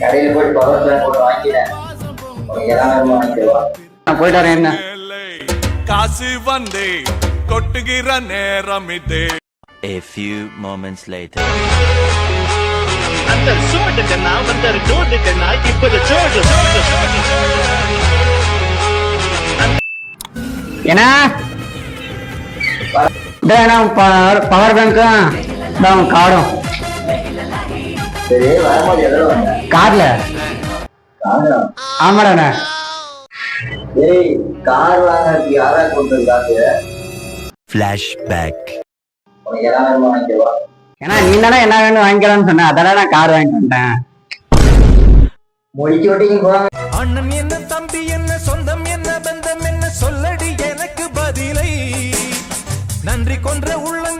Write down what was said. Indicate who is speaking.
Speaker 1: கடையில் போய் power plan போட்டு வாங்கினேன். போயிட்டு வரேன். என்ன
Speaker 2: காசு வந்தே கொட்டுகிற நேரம் இதே.
Speaker 3: A few moments later.
Speaker 4: அந்த சோடுக்கண்ணா வந்த ஜோடுக்கண்ணா இப்போது ஜோடு
Speaker 1: என்ன பவர் பேங்க்கும் கார்டும் கார்ல ஆமாடா. கார் வாங்க யாரா கொண்டு
Speaker 3: Flashback.
Speaker 1: ஏன்னா நீ தானே என்ன வேணும் வாங்கிக்கலாம்னு சொன்ன, அதெல்லாம் நான் கார் வாங்கிட்டு வந்துட்டேன். முடிச்சு விட்டீங்க.
Speaker 2: அண்ணன் என்ன தம்பி என்ன சொந்தம் என்ன பந்தம் என்ன சொல்லடி எனக்கு பதிலை. நன்றி கொன்ற உள்ளங்க